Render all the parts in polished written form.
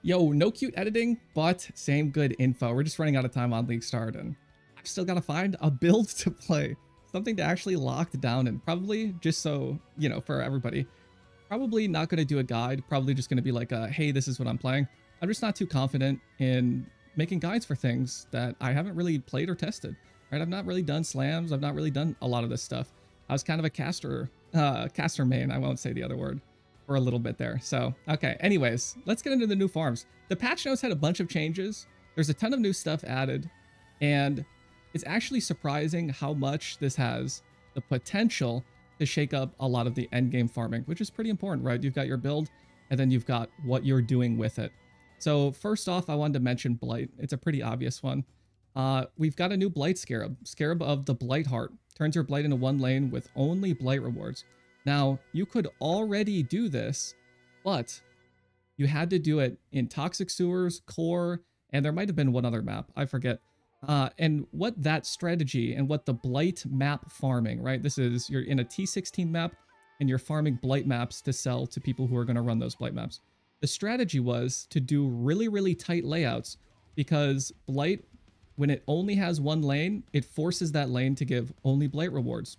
Yo, no cute editing, but same good info. We're just running out of time on League Start, and I've still got to find a build to play. Something to actually lock down, and probably just so, you know, for everybody. Probably not going to do a guide, probably just going to be like, hey, this is what I'm playing. I'm just not too confident in making guides for things that I haven't really played or tested, right? I've not really done slams. I've not really done a lot of this stuff. I was kind of a caster main. I won't say the other word. For a little bit there. So, okay. Anyways, let's get into the new farms. The patch notes had a bunch of changes. There's a ton of new stuff added, and it's actually surprising how much this has the potential to shake up a lot of the endgame farming, which is pretty important, right? You've got your build, and then you've got what you're doing with it. So first off, I wanted to mention Blight. It's a pretty obvious one. We've got a new Blight Scarab. Scarab of the Blight Heart. Turns your Blight into one lane with only Blight rewards. Now, you could already do this, but you had to do it in Toxic Sewers, Core, and there might have been one other map. I forget. And what that strategy and what the Blight map farming, right? This is, you're in a T16 map and you're farming Blight maps to sell to people who are going to run those Blight maps. The strategy was to do really, really tight layouts because Blight, when it only has one lane, it forces that lane to give only Blight rewards.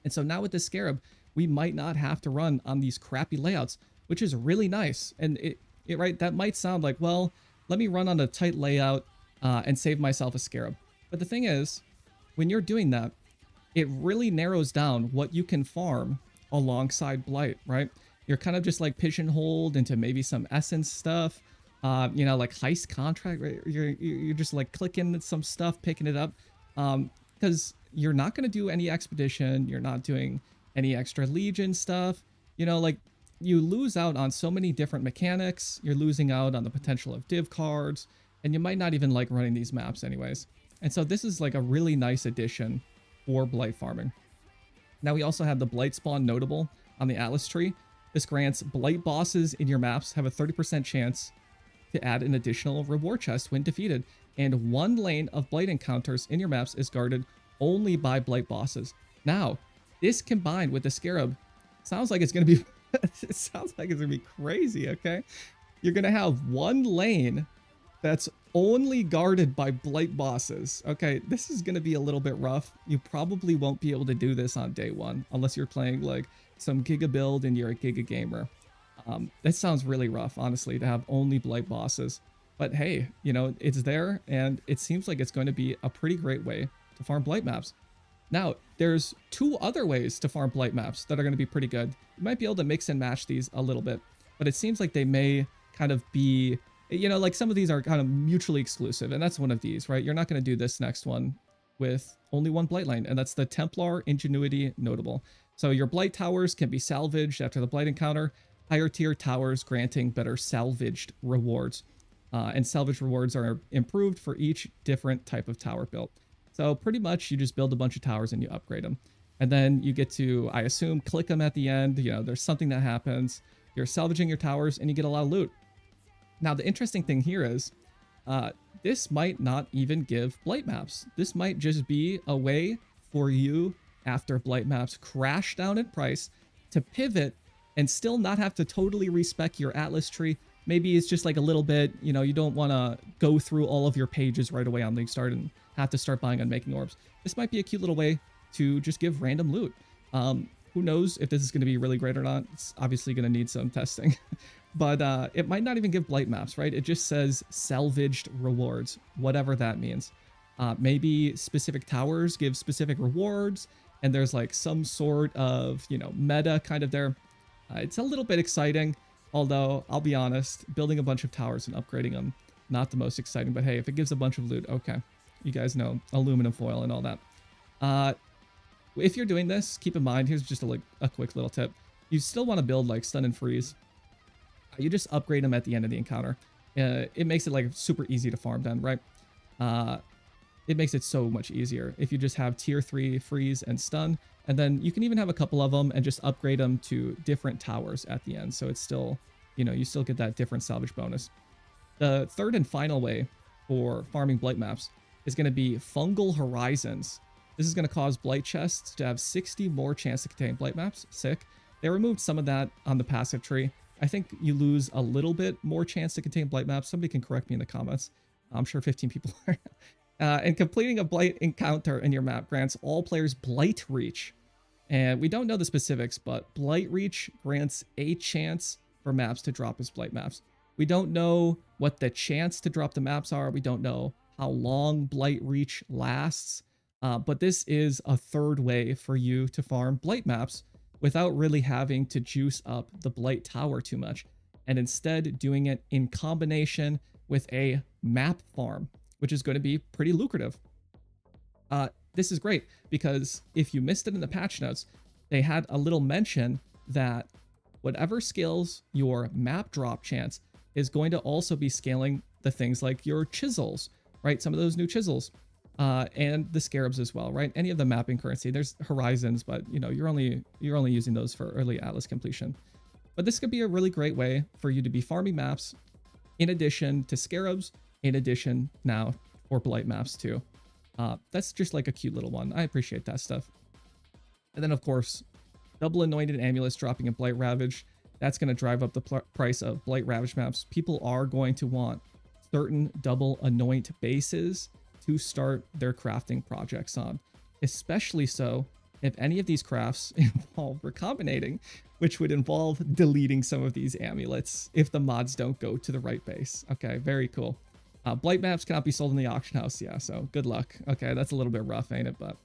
And so now with this Scarab, we might not have to run on these crappy layouts, which is really nice. And it right, that might sound like, well, let me run on a tight layout and save myself a Scarab. But the thing is, when you're doing that, it really narrows down what you can farm alongside Blight, right? You're kind of just like pigeonholed into maybe some essence stuff, you know, like heist contract, right? You're just like clicking some stuff, picking it up, because you're not going to do any expedition. You're not doing any extra Legion stuff. You know, like you lose out on so many different mechanics. You're losing out on the potential of div cards, and you might not even like running these maps anyways. And so this is like a really nice addition for Blight farming. Now we also have the Blight spawn notable on the Atlas tree. This grants Blight bosses in your maps have a 30% chance to add an additional reward chest when defeated. And one lane of Blight encounters in your maps is guarded only by Blight bosses. Now, this combined with the Scarab sounds like it's going to be it sounds like it's going to be crazy, okay? You're going to have one lane that's only guarded by Blight bosses. Okay, this is going to be a little bit rough. You probably won't be able to do this on day one unless you're playing like some Giga build and you're a Giga gamer. That sounds really rough, honestly, to have only Blight bosses. But hey, you know, it's there, and it seems like it's going to be a pretty great way to farm Blight maps. Now, there's two other ways to farm Blight maps that are going to be pretty good. You might be able to mix and match these a little bit, but it seems like they may kind of be, you know, like some of these are kind of mutually exclusive, and that's one of these, right? You're not going to do this next one with only one Blight lane, and that's the Templar Ingenuity Notable. So your Blight towers can be salvaged after the Blight encounter, higher tier towers granting better salvaged rewards. And salvage rewards are improved for each different type of tower built. So pretty much you just build a bunch of towers and you upgrade them. And then you get to, I assume, click them at the end. You know, there's something that happens. You're salvaging your towers and you get a lot of loot. Now, the interesting thing here is this might not even give Blight maps. This might just be a way for you, after Blight maps crash down in price, to pivot and still not have to totally respec your Atlas tree. Maybe it's just like a little bit, you know, you don't want to go through all of your pages right away on League Start and have to start buying Unmaking Orbs. This might be a cute little way to just give random loot. Who knows if this is going to be really great or not? It's obviously going to need some testing. But it might not even give Blight maps, right? It just says salvaged rewards, whatever that means. Maybe specific towers give specific rewards, and there's like some sort of, you know, meta kind of there. It's a little bit exciting. Although, I'll be honest, building a bunch of towers and upgrading them, not the most exciting. But hey, if it gives a bunch of loot, okay. You guys know aluminum foil and all that. If you're doing this, keep in mind, here's just a quick little tip. You still want to build like stun and freeze. You just upgrade them at the end of the encounter. It makes it like super easy to farm then, right? It makes it so much easier if you just have tier 3 freeze and stun. And then you can even have a couple of them and just upgrade them to different towers at the end. So it's still, you know, you still get that different salvage bonus. The third and final way for farming Blight maps is going to be Fungal Horizons. This is going to cause Blight chests to have 60 more chance to contain Blight maps. Sick. They removed some of that on the passive tree. I think you lose a little bit more chance to contain blight maps. Somebody can correct me in the comments. I'm sure 15 people are. And completing a blight encounter in your map grants all players blight reach. And we don't know the specifics, but blight reach grants a chance for maps to drop as blight maps. We don't know what the chance to drop the maps are. We don't know how long blight reach lasts. But this is a third way for you to farm blight maps without really having to juice up the blight tower too much, and instead doing it in combination with a map farm, which is going to be pretty lucrative. This is great because if you missed it in the patch notes, they had a little mention that whatever scales your map drop chance is going to also be scaling the things like your chisels, right? Some of those new chisels. And the scarabs as well, right? Any of the mapping currency. There's horizons, but you know, you're only using those for early atlas completion. But this could be a really great way for you to be farming maps in addition to scarabs, in addition now for blight maps too. That's just like a cute little one. I appreciate that stuff. And then of course, double anointed amulets dropping in blight ravage. That's going to drive up the price of blight ravage maps. People are going to want certain double anoint bases to start their crafting projects on, especially so if any of these crafts involve recombinating, which would involve deleting some of these amulets if the mods don't go to the right base. Okay, very cool. Blight maps cannot be sold in the auction house. Yeah, so good luck. Okay, that's a little bit rough, ain't it? But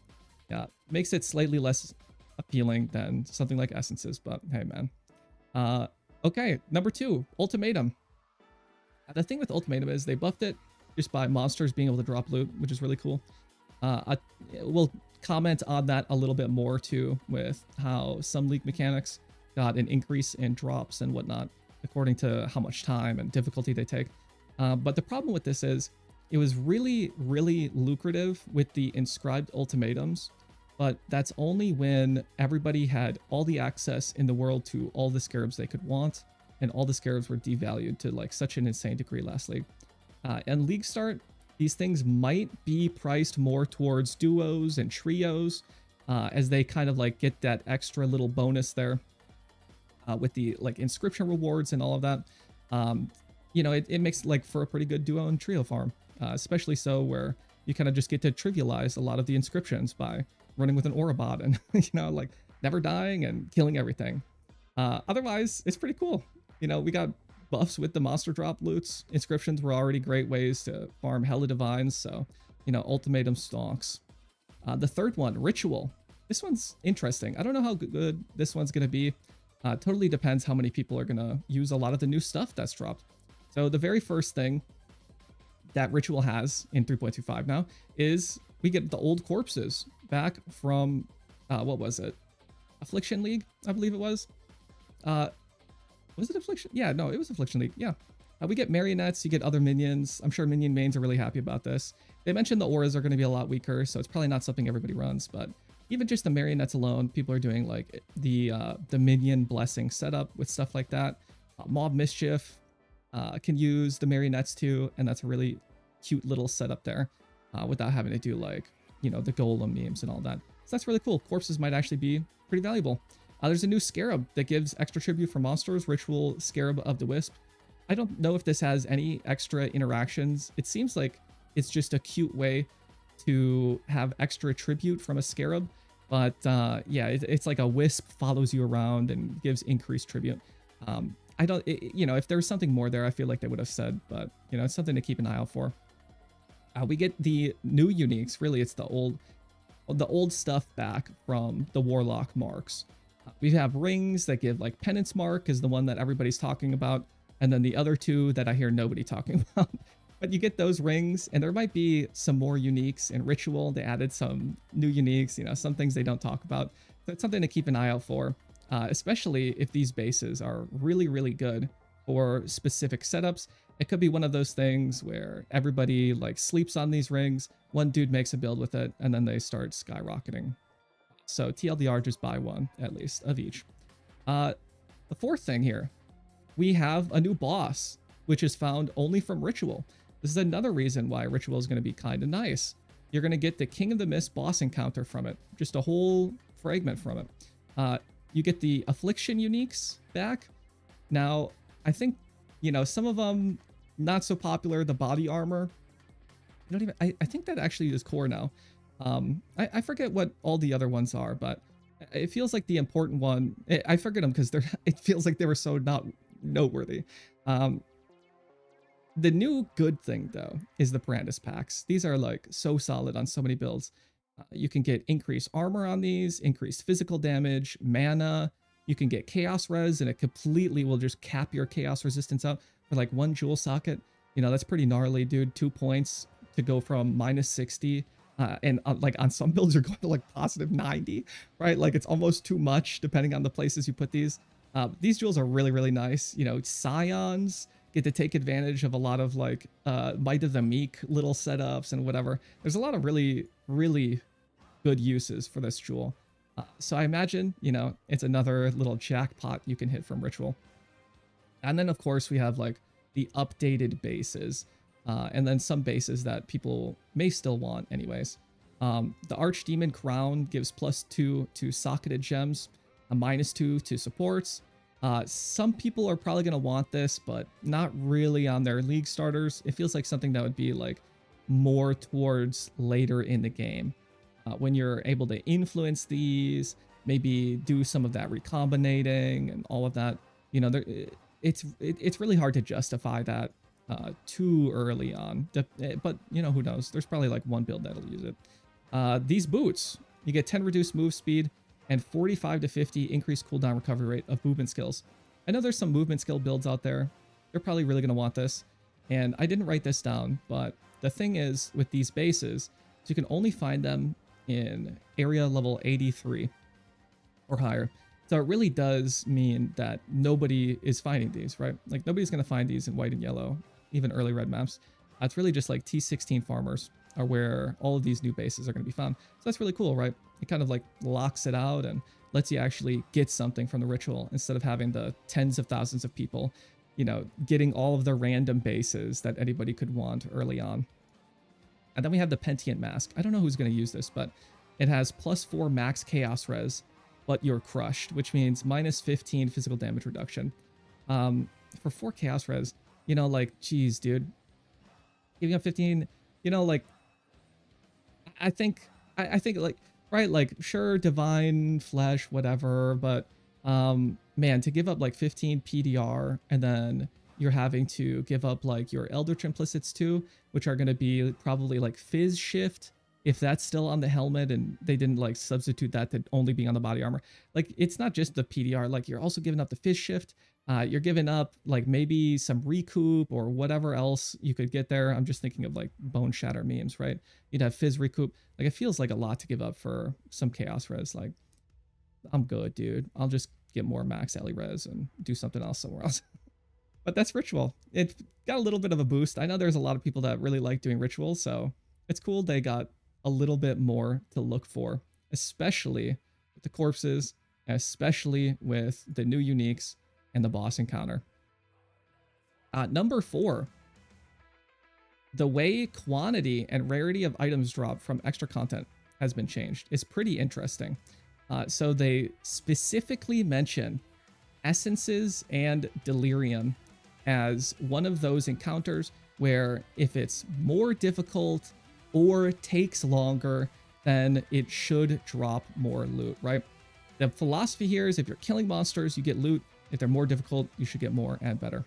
yeah, makes it slightly less appealing than something like essences, but hey, man. Okay, number 2, ultimatum. The thing with ultimatum is they buffed it just by monsters being able to drop loot, which is really cool. We'll comment on that a little bit more too, with how some league mechanics got an increase in drops and whatnot, according to how much time and difficulty they take. But the problem with this is it was really, really lucrative with the inscribed ultimatums, but that's only when everybody had all the access in the world to all the scarabs they could want, and all the scarabs were devalued to like such an insane degree last league. And League Start, these things might be priced more towards duos and trios, as they kind of like get that extra little bonus there with the like inscription rewards and all of that. You know, it makes like for a pretty good duo and trio farm, especially so where you kind of just get to trivialize a lot of the inscriptions by running with an aura bot and, you know, like never dying and killing everything. Otherwise, it's pretty cool. You know, we got buffs with the monster drop loots. Inscriptions were already great ways to farm Hella Divines, so, you know, ultimatum stonks. The third one, Ritual. This one's interesting. I don't know how good this one's going to be. Totally depends how many people are going to use a lot of the new stuff that's dropped. So the very first thing that Ritual has in 3.25 now is we get the old corpses back from, what was it? Affliction League, I believe it was. Was it Affliction? Yeah, no, it was Affliction League. Yeah. We get marionettes, you get other minions. I'm sure minion mains are really happy about this. They mentioned the auras are going to be a lot weaker, so it's probably not something everybody runs, but even just the marionettes alone, people are doing like the minion blessing setup with stuff like that. Mob Mischief can use the marionettes too, and that's a really cute little setup there without having to do like, you know, the golem memes and all that. So that's really cool. Corpses might actually be pretty valuable. There's a new Scarab that gives extra tribute for monsters, Ritual Scarab of the Wisp. I don't know if this has any extra interactions. It seems like it's just a cute way to have extra tribute from a Scarab. But yeah, it's like a Wisp follows you around and gives increased tribute. I don't, you know, if there was something more there, I feel like they would have said, but, you know, it's something to keep an eye out for. We get the new uniques. Really, it's the old stuff back from the Warlock marks. We have rings that give like Penance Mark is the one that everybody's talking about. And then the other two that I hear nobody talking about. But you get those rings, and there might be some more uniques in Ritual. They added some new uniques, you know, some things they don't talk about. So it's something to keep an eye out for, especially if these bases are really, really good for specific setups. It could be one of those things where everybody like sleeps on these rings. One dude makes a build with it, and then they start skyrocketing. So TLDR, just buy one, at least, of each. The fourth thing here, we have a new boss, which is found only from Ritual. This is another reason why Ritual is going to be kind of nice. You're going to get the King of the Mist boss encounter from it. Just a whole fragment from it. You get the Affliction uniques back. Now, I think, you know, some of them not so popular. The body armor, I don't even, I think that actually is core now. I forget what all the other ones are, but it feels like the important one. I forget them because they're, it feels like they were so not noteworthy. The new good thing though is the Brandis packs. These are like so solid on so many builds. You can get increased armor on these, increased physical damage, mana. You can get chaos res, and it completely will just cap your chaos resistance out for like 1 jewel socket. You know, that's pretty gnarly, dude. 2 points to go from minus 60. And like on some builds, you're going to like positive 90, right? Like it's almost too much depending on the places you put these. These jewels are really, really nice. You know, Scions get to take advantage of a lot of like Might of the Meek little setups and whatever. There's a lot of really, really good uses for this jewel. So I imagine, you know, it's another little jackpot you can hit from Ritual. And then, of course, we have like the updated bases, and then some bases that people may still want anyways. The Archdemon Crown gives +2 to socketed gems, a -2 to supports. Some people are probably going to want this, but not really on their league starters. It feels like something that would be like more towards later in the game. When you're able to influence these, maybe do some of that recombinating and all of that, you know, it's really hard to justify that too early on. But, you know, who knows? There's probably like one build that'll use it. These boots, you get 10 reduced move speed and 45 to 50 increased cooldown recovery rate of movement skills. I know there's some movement skill builds out there. They're probably really going to want this. And I didn't write this down, but the thing is with these bases, you can only find them in area level 83 or higher. So it really does mean that nobody is finding these, right? Like nobody's going to find these in white and yellow, even early red maps. It's really just like T16 farmers are where all of these new bases are going to be found. So that's really cool, right? It kind of like locks it out and lets you actually get something from the ritual instead of having the tens of thousands of people, you know, getting all of the random bases that anybody could want early on. And then we have the Pentient Mask. I don't know who's going to use this, but it has +4 max chaos res, but you're crushed, which means -15 physical damage reduction. For 4 chaos res, you know, like, geez, dude, giving up 15, you know, like, I think like, right, like, sure, divine flesh, whatever, but man, to give up like 15 PDR and then you're having to give up like your Eldritch Implicits too, which are going to be probably like Fizz Shift, if that's still on the helmet and they didn't like substitute that to only being on the body armor. Like, it's not just the PDR, like you're also giving up the Fizz Shift. You're giving up like maybe some recoup or whatever else you could get there. I'm just thinking of like Bone Shatter memes, right? You'd have Fizz recoup. Like, it feels like a lot to give up for some chaos res. Like, I'm good, dude. I'll just get more max Ellie res and do something else somewhere else. But that's Ritual. It got a little bit of a boost. I know there's a lot of people that really like doing rituals, so it's cool they got a little bit more to look for, especially with the corpses, especially with the new uniques and the boss encounter. Number 4, the way quantity and rarity of items drop from extra content has been changed. It's pretty interesting. So they specifically mention essences and delirium as one of those encounters where if it's more difficult or takes longer, then it should drop more loot, right? The philosophy here is if you're killing monsters, you get loot. If they're more difficult, you should get more and better.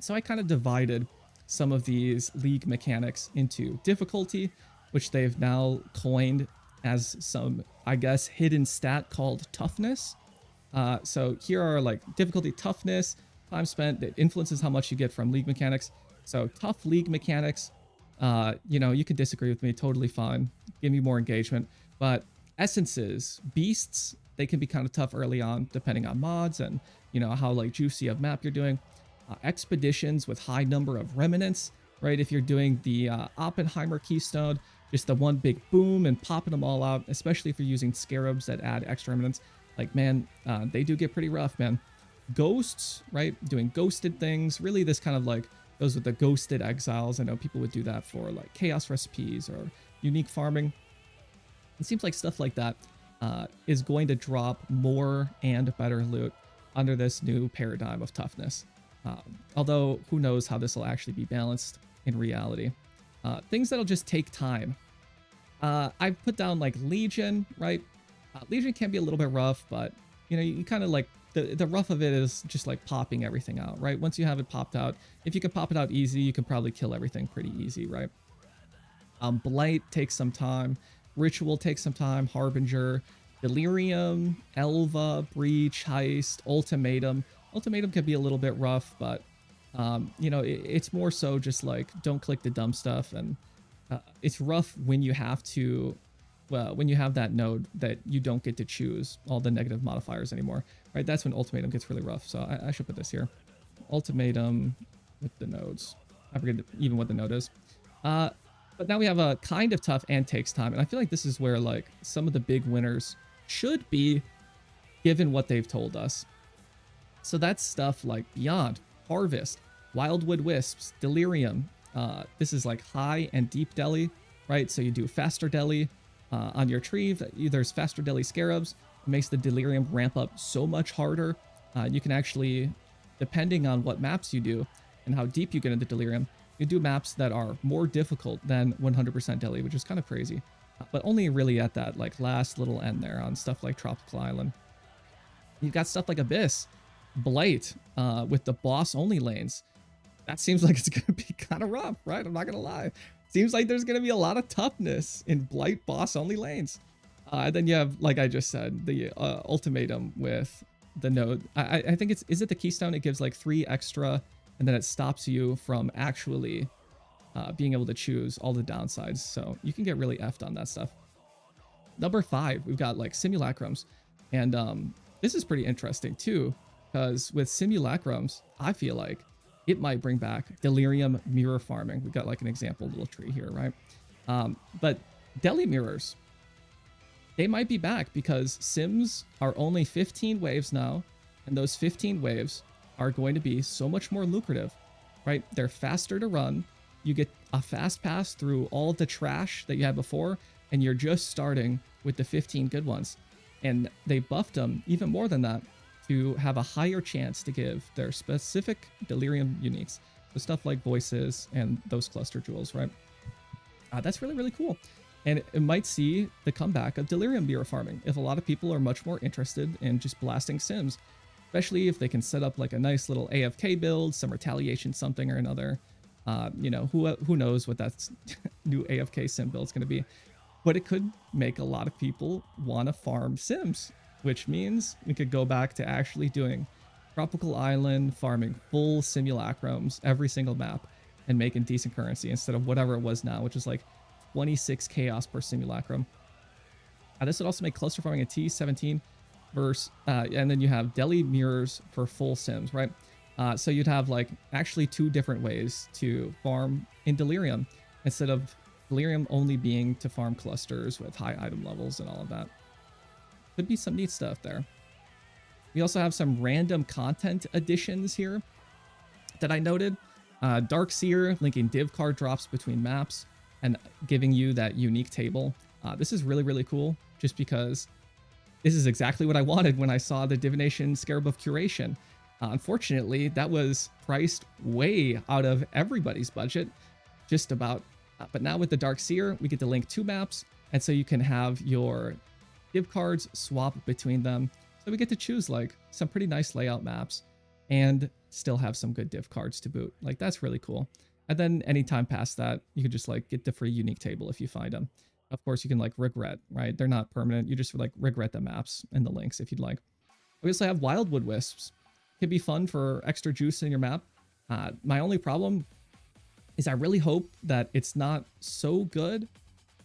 So I kind of divided some of these league mechanics into difficulty, which they've now coined as some, I guess, hidden stat called toughness. So here are like difficulty, toughness, time spent that influences how much you get from league mechanics. So tough league mechanics, you know, you could disagree with me, totally fine. Give me more engagement. But essences, beasts, they can be kind of tough early on, depending on mods and, you know, how like juicy of map you're doing. Expeditions with high number of remnants, right? If you're doing the Oppenheimer Keystone, just the one big boom and popping them all out, especially if you're using scarabs that add extra remnants. Like, man, they do get pretty rough, man. Ghosts, right? Doing ghosted things. Really, this kind of like goes with the ghosted exiles. I know people would do that for like chaos recipes or unique farming. It seems like stuff like that is going to drop more and better loot. under this new paradigm of toughness. Although, who knows how this will actually be balanced in reality. Things that'll just take time. I've put down like Legion, right? Legion can be a little bit rough, but you know, you kind of like, the rough of it is just like popping everything out, right? Once you have it popped out, if you can pop it out easy, you can probably kill everything pretty easy, right? Blight takes some time. Ritual takes some time. Harbinger, Delirium, Elva, Breach, Heist, Ultimatum. Ultimatum can be a little bit rough, but you know, it's more so just like don't click the dumb stuff, and it's rough when you have to, when you have that node that you don't get to choose all the negative modifiers anymore, right? That's when Ultimatum gets really rough. So I should put this here. Ultimatum with the nodes. I forget even what the node is. But now we have a kind of tough and takes time. And I feel like this is where like some of the big winners should be, given what they've told us. So that's stuff like Beyond, Harvest, Wildwood Wisps, Delirium. This is like high and deep deli, right? So you do faster deli on your tree. There's faster deli scarabs. It makes the Delirium ramp up so much harder. You can actually, depending on what maps you do and how deep you get into Delirium, you do maps that are more difficult than 100% deli, which is kind of crazy. But only really at that like last little end there on stuff like Tropical Island. You've got stuff like Abyss, Blight with the boss only lanes. That seems like it's going to be kind of rough, right? I'm not going to lie. Seems like there's going to be a lot of toughness in Blight boss only lanes. Then you have, like I just said, the Ultimatum with the node. I think is it the Keystone? It gives like 3 extra, and then it stops you from actually being able to choose all the downsides. So you can get really effed on that stuff. Number 5, we've got like Simulacrums. And this is pretty interesting too, because with Simulacrums, I feel like it might bring back Delirium mirror farming. We've got like an example little tree here, right? But Deli mirrors, they might be back because Sims are only 15 waves now, and those 15 waves are going to be so much more lucrative, right? They're faster to run. You get a fast pass through all of the trash that you had before, and you're just starting with the 15 good ones. And they buffed them even more than that to have a higher chance to give their specific Delirium uniques. So stuff like voices and those cluster jewels, right? That's really, really cool. And it might see the comeback of Delirium mirror farming if a lot of people are much more interested in just blasting Sims. Especially if they can set up like a nice little AFK build, some retaliation, something or another. You know, who knows what that new AFK sim build is going to be. But it could make a lot of people want to farm Sims, which means we could go back to actually doing Tropical Island, farming full Simulacrums every single map, and making decent currency instead of whatever it was now, which is like 26 chaos per Simulacrum. This would also make cluster farming a T17. And then you have deli mirrors for full Sims, right? So you'd have like actually 2 different ways to farm in Delirium instead of Delirium only being to farm clusters with high item levels and all of that. Could be some neat stuff there. We also have some random content additions here that I noted. Darkseer linking div card drops between maps and giving you that unique table. This is really, really cool just because this is exactly what I wanted when I saw the Divination Scarab of Curation. Unfortunately, that was priced way out of everybody's budget, just about. But now with the Darkseer, we get to link 2 maps, and so you can have your div cards swap between them. So we get to choose like some pretty nice layout maps and still have some good div cards to boot. Like that's really cool. And then anytime past that, you could just like get the free unique table if you find them. Of course, you can like regret, right? They're not permanent. You just like regret the maps and the links if you'd like. We also have Wildwood Wisps. Could be fun for extra juice in your map. My only problem is I really hope that it's not so good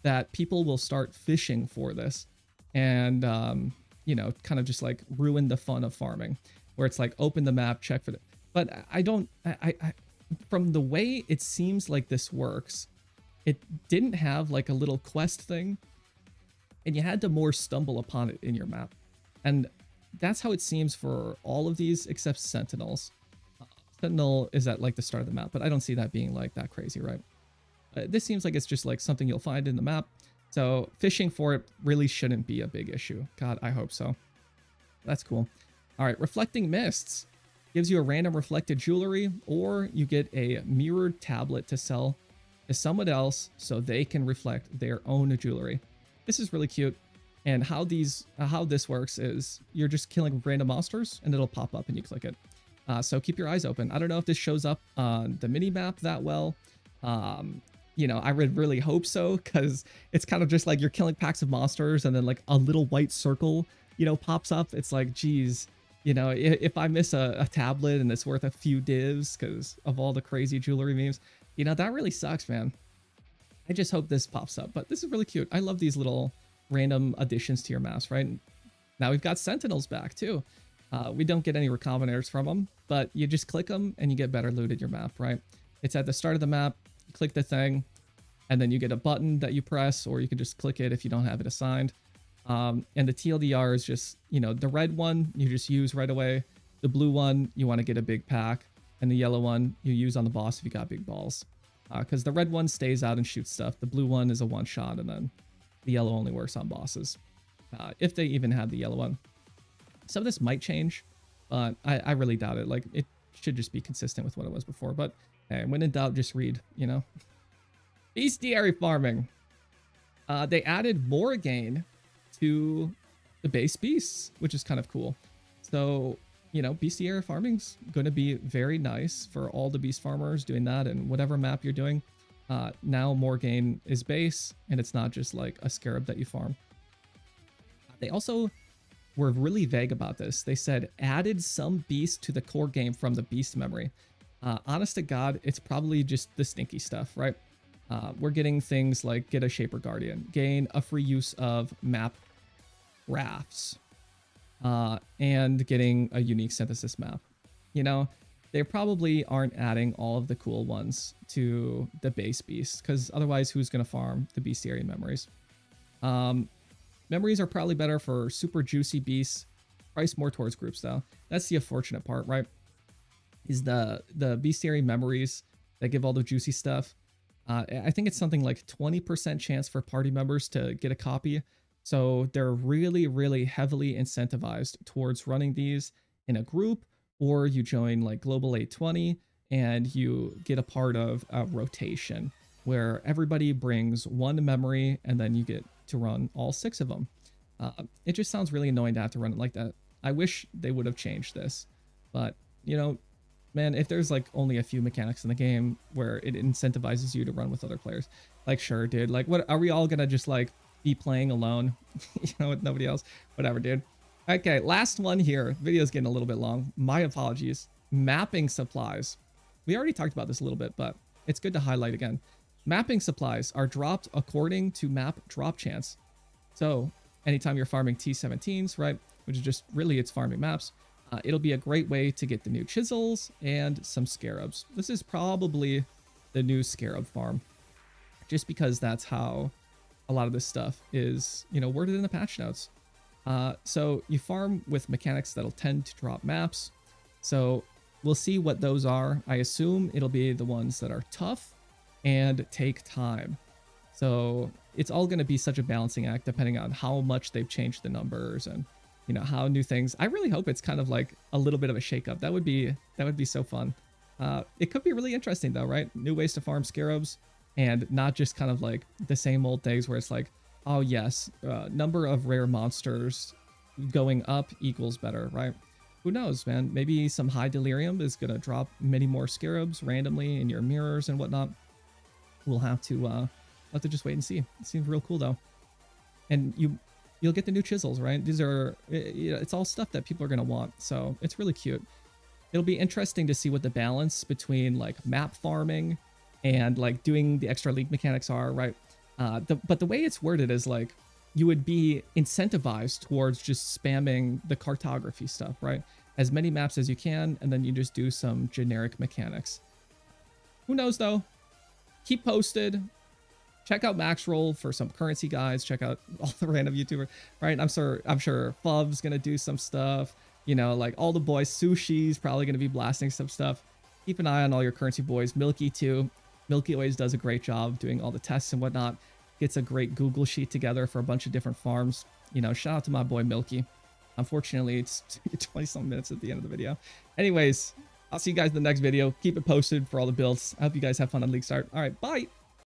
that people will start fishing for this and, you know, kind of just like ruin the fun of farming where it's like open the map, check for it. But I from the way it seems like this works, it didn't have like a little quest thing and you had to more stumble upon it in your map. And that's how it seems for all of these except Sentinels. Sentinel is at like the start of the map, but I don't see that being like that crazy, right? This seems like it's just like something you'll find in the map. So fishing for it really shouldn't be a big issue. God, I hope so. That's cool. All right, reflecting mists gives you a random reflected jewelry, or you get a mirrored tablet to sell to someone else so they can reflect their own jewelry. This is really cute. And how this works is you're just killing random monsters and it'll pop up and you click it. So keep your eyes open. I don't know if this shows up on the mini map that well. You know, I would really hope so, because it's kind of just like you're killing packs of monsters and then like a little white circle, you know, pops up. It's like, geez, you know, if I miss a tablet and it's worth a few divs because of all the crazy jewelry memes, you know, that really sucks, man. I just hope this pops up, but this is really cute. I love these little random additions to your maps, right? Now we've got Sentinels back too. We don't get any recombinators from them, but you just click them and you get better loot at your map, right? It's at the start of the map, you click the thing, and then you get a button that you press, or you can just click it if you don't have it assigned. And the TLDR is just, you know, the red one you just use right away. The blue one, you want to get a big pack. And the yellow one you use on the boss if you got big balls. Because the red one stays out and shoots stuff. The blue one is a one shot, and then the yellow only works on bosses. If they even have the yellow one. Some of this might change, but I really doubt it. Like, it should just be consistent with what it was before. But hey, when in doubt, just read, you know. Bestiary farming. They added more gain to the base beasts, which is kind of cool. So, you know, bestiary farming's going to be very nice for all the beast farmers doing that, and whatever map you're doing. Now more gain is base, and it's not just like a scarab that you farm. They also were really vague about this. They said added some beast to the core game from the beast memory. Honest to God, it's probably just the stinky stuff, right? We're getting things like get a Shaper Guardian, gain a free use of map rafts, and getting a unique synthesis map. You know, they probably aren't adding all of the cool ones to the base beast, because otherwise who's going to farm the bestiary memories? Memories are probably better for super juicy beasts, priced more towards groups though. That's the unfortunate part, right? Is the bestiary memories that give all the juicy stuff. I think it's something like 20% chance for party members to get a copy. So they're really, really heavily incentivized towards running these in a group, or you join like Global 820 and you get a part of a rotation where everybody brings one memory and then you get to run all 6 of them. It just sounds really annoying to have to run it like that. I wish they would have changed this, but you know, man, if there's like only a few mechanics in the game where it incentivizes you to run with other players, like sure, dude, like what are we all gonna just like be playing alone, you know, with nobody else? Whatever, dude. Okay, last one here. Video's getting a little bit long. My apologies. Mapping supplies. We already talked about this a little bit, but it's good to highlight again. Mapping supplies are dropped according to map drop chance. So anytime you're farming T17s, right, which is just really it's farming maps, it'll be a great way to get the new chisels and some scarabs. This is probably the new scarab farm, just because that's how a lot of this stuff is, you know, worded in the patch notes. So you farm with mechanics that'll tend to drop maps. So we'll see what those are. I assume it'll be the ones that are tough and take time. So it's all going to be such a balancing act depending on how much they've changed the numbers and, you know, how new things. I really hope it's kind of like a little bit of a shakeup. That would be so fun. It could be really interesting though, right? New ways to farm scarabs, and not just kind of like the same old things where it's like, oh yes, number of rare monsters going up equals better, right? Who knows, man? Maybe some high delirium is gonna drop many more scarabs randomly in your mirrors and whatnot. We'll have to just wait and see. It seems real cool though. And you'll get the new chisels, right? These are, you know, it's all stuff that people are gonna want, so it's really cute. It'll be interesting to see what the balance between like map farming and like doing the extra league mechanics are, right? But the way it's worded is like you would be incentivized towards just spamming the cartography stuff, right? As many maps as you can, and then you just do some generic mechanics. Who knows though? Keep posted. Check out maxroll for some currency guides. Check out all the random YouTubers, right? I'm sure Fuv's gonna do some stuff. You know, like all the boys. Sushi's probably gonna be blasting some stuff. Keep an eye on all your currency boys. Milky too. Milky always does a great job doing all the tests and whatnot. Gets a great Google sheet together for a bunch of different farms. You know, shout out to my boy Milky. Unfortunately, it's 20 some minutes at the end of the video. Anyways, I'll see you guys in the next video. Keep it posted for all the builds. I hope you guys have fun on League Start. All right, bye.